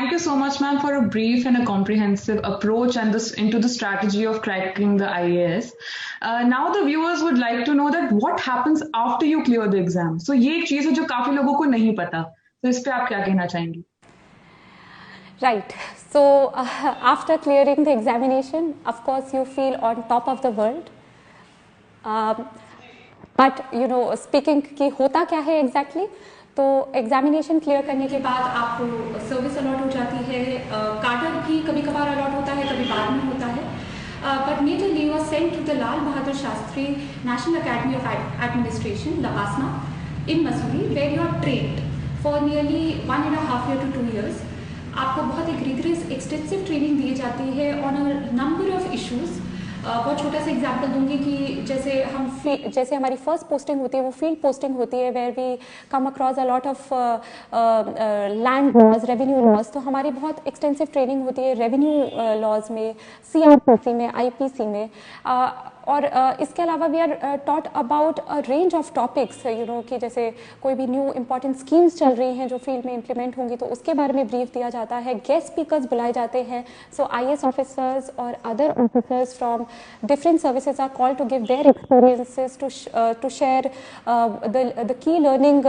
Thank you so much, ma'am, for a brief and a comprehensive approach and this into the strategy of cracking the IAS. Now the viewers would like to know that what happens after you clear the exam. So ये एक चीज है जो काफी लोगों को नहीं पता. तो इस पे आप क्या कहना चाहेंगी? Right. So after clearing the examination, of course you feel on top of the world. But you know, speaking कि होता क्या है exactly? तो एग्जामिनेशन क्लियर करने के बाद आपको सर्विस अलॉट हो जाती है, कार्डर भी कभी कभार अलॉट होता है, कभी बाद में होता है, but majorly you are sent to the Lal Bahadur Shastri national academy of administration लहासना in Mussoorie, where you are trained for nearly 1.5 year to 2 years. आपको बहुत एक रिगरस एक्सटेंसिव ट्रेनिंग दी जाती है on a number of issues. बहुत छोटा सा एग्जाम्पल दूंगी कि जैसे हमारी फर्स्ट पोस्टिंग होती है वो फील्ड पोस्टिंग होती है, where we come across a lot of land laws, revenue laws. तो हमारी बहुत एक्सटेंसिव ट्रेनिंग होती है रेवेन्यू लॉज में, CRPC में, IPC में. और इसके अलावा we are taught about a range of topics, you know, कि जैसे कोई भी न्यू इंपॉर्टेंट स्कीम्स चल रही हैं जो फील्ड में इंप्लीमेंट होंगी तो उसके बारे में ब्रीफ दिया जाता है. गेस्ट स्पीकर्स बुलाए जाते हैं. सो IAS ऑफिसर्स और other officers from different services are called to give their experiences to share the key learning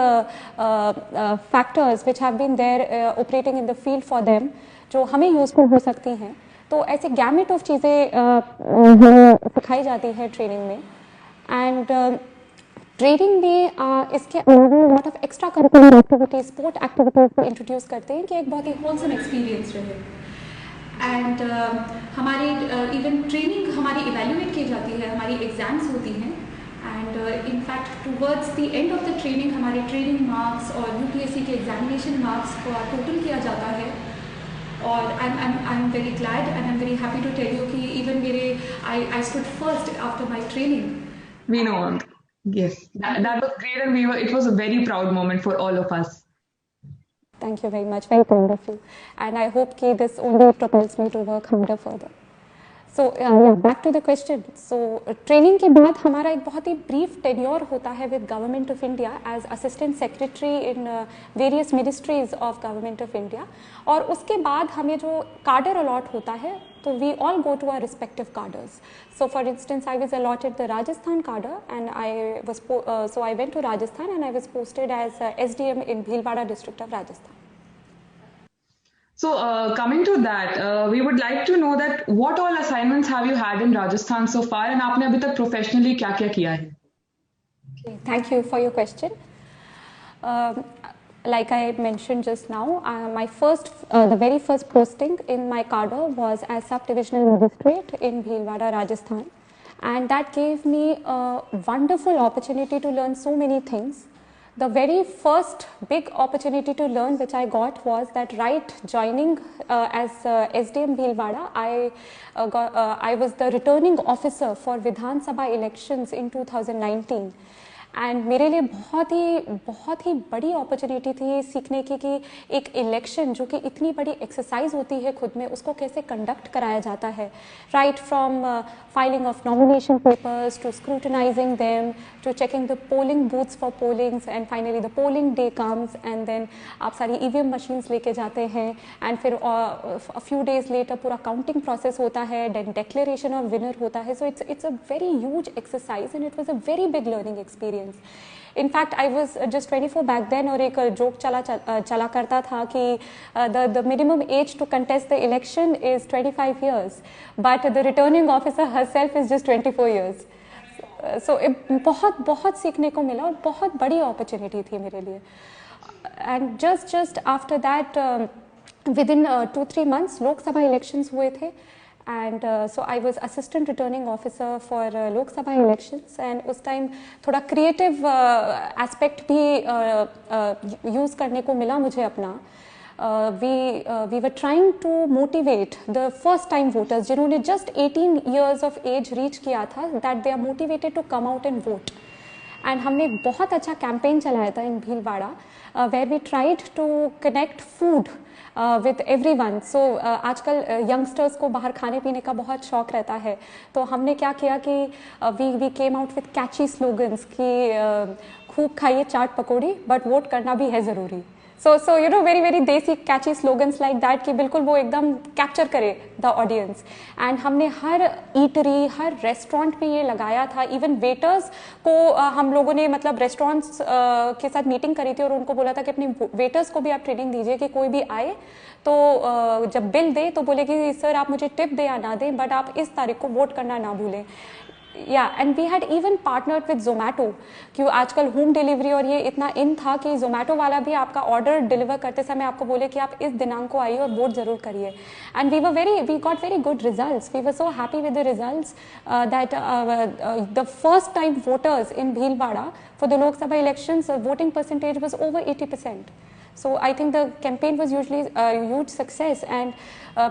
factors which have been there operating in the field for them, जो हमें useful हो सकती हैं. तो ऐसे गैमेट ऑफ चीज़ें हमें सिखाई जाती है ट्रेनिंग में. एंड ट्रेनिंग में इसके अलावा lot of extra curricular activities, sport activities को इंट्रोड्यूस करते हैं कि एक बहुत ही होलसम एक्सपीरियंस रहे. एंड हमारी इवन ट्रेनिंग हमारी इवेल्युएट की जाती है, हमारी एग्जाम्स होती हैं. And in fact towards the end of the training हमारे ट्रेनिंग मार्क्स और UPSC के एग्जामिनेशन मार्क्स को टोटल किया जाता है. और I am very glad and I am very happy to tell you कि even I stood first after my training. We know. Yes, that was great, and it was a very proud moment for all of us. Thank you very much. Very proud of you. And I hope that this only propels me to work harder further. So yeah, back to the question. So training के बाद हमारा एक बहुत ही brief tenure होता है with Government of India as Assistant Secretary in various ministries of Government of India. और उसके बाद हमें जो cadre allot होता है तो we all go to our respective cadres. So for instance, I was allotted the Rajasthan cadre and so I went to Rajasthan and I was posted as SDM in Bhilwara district of Rajasthan. So coming to that, we would like to know that what all assignments have you had in Rajasthan so far, and आपने अभी तक professionally क्या-क्या किया है? Okay, thank you for your question. Like I mentioned just now, the very first posting in my cadre was as Sub-Divisional Magistrate in Bhilwara, Rajasthan, and that gave me a wonderful opportunity to learn so many things. The very first big opportunity to learn which I got was that right joining as SDM Bhilwara, I was the returning officer for Vidhan Sabha elections in 2019. And मेरे लिए बहुत ही बड़ी opportunity थी सीखने की कि एक election जो कि इतनी बड़ी एक्सरसाइज होती है खुद में, उसको कैसे कंडक्ट कराया जाता है. Right from filing of nomination papers to scrutinizing them to checking the polling booths for pollings and finally the polling day comes and then आप सारी EVM मशीन्स लेके जाते हैं एंड फिर अ फ्यू डेज लेटर पूरा counting process होता है, then declaration of winner होता है. So it's a very huge exercise and it was a very big learning experience. In fact, I was just 24 back then और एक joke चला करता था कि the minimum age to contest the election is 25 years, but the returning officer herself is just 24 years. So बहुत सीखने को मिला और बहुत बड़ी अपॉर्चुनिटी थी मेरे लिए. And just after that, within 2-3 months Lok Sabha elections हुए थे. And so I was assistant returning officer for Lok Sabha elections and उस time थोड़ा creative aspect भी use करने को मिला मुझे अपना. We were trying to motivate the first time voters जिन्होंने just 18 years of age reach किया था, that they are motivated to come out and vote. And हमने एक बहुत अच्छा campaign चलाया था in Bhilwara where we tried to connect food with everyone. So आजकल youngsters को बाहर खाने पीने का बहुत शौक रहता है, तो हमने क्या किया कि we came out with catchy slogans कि खूब खाइए चाट पकौड़ी बट वोट करना भी है ज़रूरी. So you know, very very desi catchy slogans like that कि बिल्कुल वो एकदम कैप्चर करे द ऑडियंस. एंड हमने हर ईटरी, हर रेस्टोरेंट में ये लगाया था. इवन वेटर्स को हम लोगों ने मतलब रेस्टोरेंट्स के साथ मीटिंग करी थी और उनको बोला था कि अपने वेटर्स को भी आप ट्रेनिंग दीजिए कि कोई भी आए तो जब बिल दे तो बोले कि सर आप मुझे टिप दें या ना दें, बट आप इस तारीख को वोट करना ना भूलें. And we had even partnered with Zomato, क्योंकि आजकल होम डिलीवरी और ये इतना इन था कि जोमेटो वाला भी आपका ऑर्डर डिलीवर करते समय आपको बोले कि आप इस दिनांक को आइए और वोट जरूर करिए. And we got very good results. We were so happy with the results that the first time voters in Bhilwara for the Lok Sabha elections voting percentage was over 80%. So I think the campaign was usually a huge success. And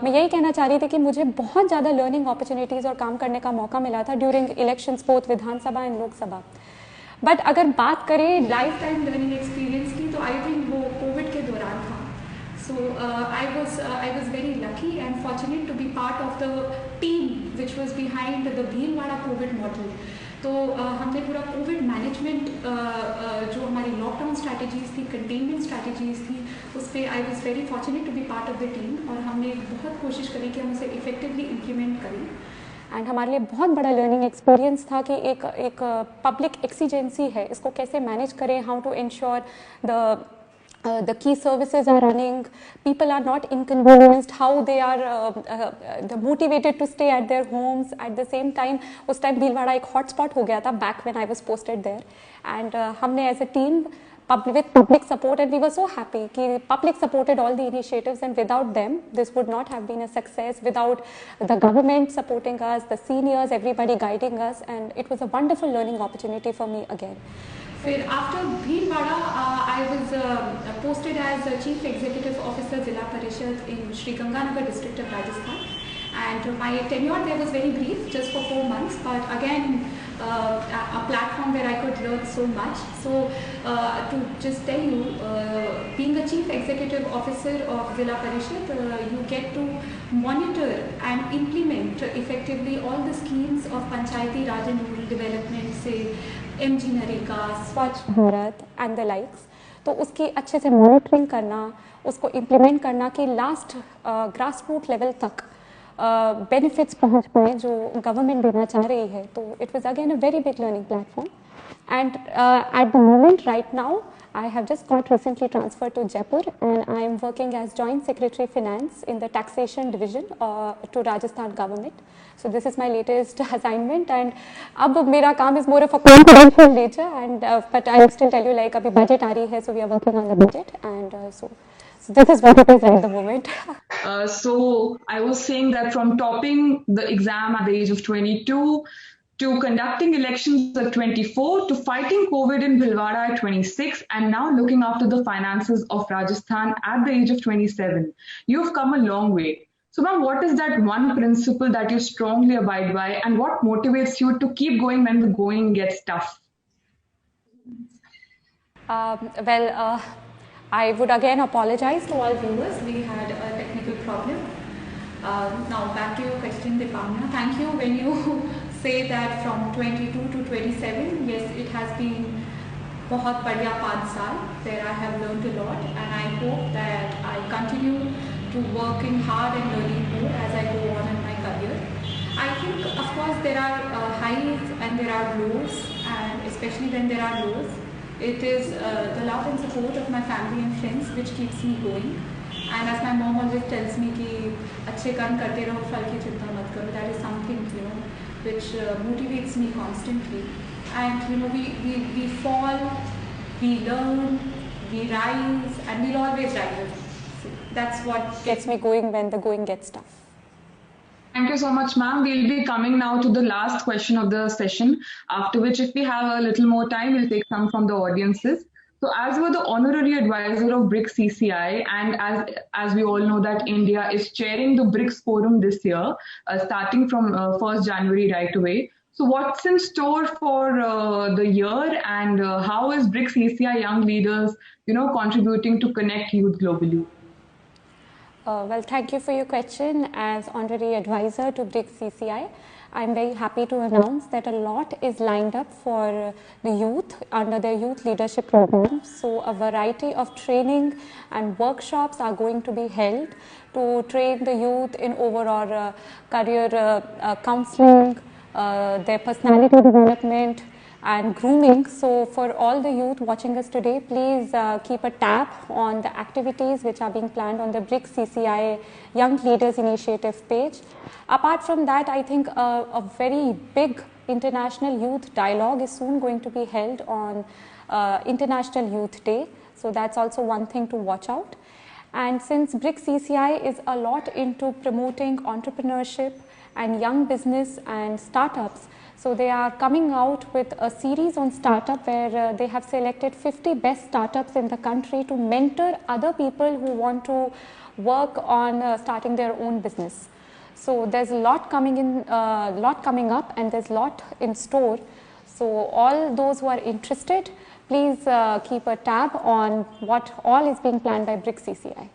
मैं यही कहना चाह रही थी कि मुझे बहुत ज़्यादा लर्निंग अपॉर्चुनिटीज़ और काम करने का मौका मिला था during elections both Vidhan Sabha and Lok Sabha. But अगर बात करें लाइफ टाइम लर्निंग एक्सपीरियंस की तो आई थिंक वो कोविड के दौरान था. So I was very lucky and fortunate to be part of the team which was behind the Bhilwara COVID model. तो हमने पूरा कोविड मैनेजमेंट जो हमारी लॉकडाउन स्ट्रैटेजीज़ थी, कंटेनमेंट स्ट्रैटेजीज़ थी, उस पर I was very fortunate to be part of the team. और हमने बहुत कोशिश करी कि हम उसे इफेक्टिवली इम्प्लीमेंट करें. एंड हमारे लिए बहुत बड़ा लर्निंग एक्सपीरियंस था कि एक पब्लिक एक्सीजेंसी है, इसको कैसे मैनेज करें, how to ensure the key services are running, people are not inconvenienced, how they are motivated to stay at their homes. At the same time, उस टाइम भीलवाड़ा एक hotspot हो गया था back when I was posted there. And हमने as a team with public support, and we were so happy कि public supported all the initiatives, and without them this would not have been a success. Without the government supporting us, the seniors, everybody guiding us, and it was a wonderful learning opportunity for me again. फिर after Bhilwara I was posted as chief executive officer Zila Parishad in Shri Ganganagar district of Rajasthan. And my tenure there was very brief, just for 4 months, but again a platform where I could learn so much. So to just tell you, being a chief executive officer of Zilla Parishad, you get to monitor and implement effectively all the schemes of Panchayati Raj and rural development, say MG Nareka, स्वच्छ Bharat and the likes. तो उसकी अच्छे से monitoring करना, उसको implement करना कि last grass root level तक बेनिफिट्स पहुंच पाए जो गवर्नमेंट देना चाह रही है. तो it was again a very big learning platform. And at the moment right now I have just got recently transferred to Jaipur, and I am working as Joint Secretary Finance in the Taxation Division to Rajasthan government. So this is my latest assignment, and अब मेरा काम is more of a confidential nature, and but I will still tell you like अभी budget आ रही है, so we are working on the budget, and so this is what it is at the moment. So I was saying that from topping the exam at the age of 22 to conducting elections at 24 to fighting COVID in Bhilwara at 26 and now looking after the finances of Rajasthan at the age of 27. You've come a long way. So ma'am, what is that one principle that you strongly abide by, and what motivates you to keep going when the going gets tough? I would again apologize to all viewers. We had a technical problem. Now back to your question, Dipamna. Thank you. When you say that from 22 to 27, yes, it has been बहुत बढ़िया 5 साल where I have learned a lot, and I hope that I continue to working hard and learning more as I go on in my career. I think of course there are highs and there are lows, and especially when there are lows, it is the love and support of my family and friends which keeps me going. And as my mom always tells me कि अच्छे कर्म करते रहो, फल की चिंता मत करो. That is something which motivates me constantly. And we fall, we learn, we rise, and we'll always rise. So that's what gets me going when the going gets tough. Thank you so much, ma'am. We'll be coming now to the last question of the session, after which if we have a little more time, we'll take some from the audiences. So as we're the honorary advisor of BRICS CCI, and as we all know that India is chairing the BRICS Forum this year, starting from 1st January right away. So what's in store for the year, and how is BRICS CCI young leaders, contributing to connect youth globally? Well, thank you for your question. As honorary advisor to BRICS CCI, I'm very happy to announce that a lot is lined up for the youth under their youth leadership program. So a variety of training and workshops are going to be held to train the youth in overall career counseling, their personality development and grooming. So for all the youth watching us today, please keep a tab on the activities which are being planned on the BRICS CCI Young Leaders Initiative page. Apart from that, I think a very big international youth dialogue is soon going to be held on International Youth Day. So that's also one thing to watch out. And since BRICS CCI is a lot into promoting entrepreneurship and young business and startups, so they are coming out with a series on startup where they have selected 50 best startups in the country to mentor other people who want to work on starting their own business. So there's a lot coming up, and there's a lot in store. So all those who are interested, please keep a tab on what all is being planned by BRICS CCI.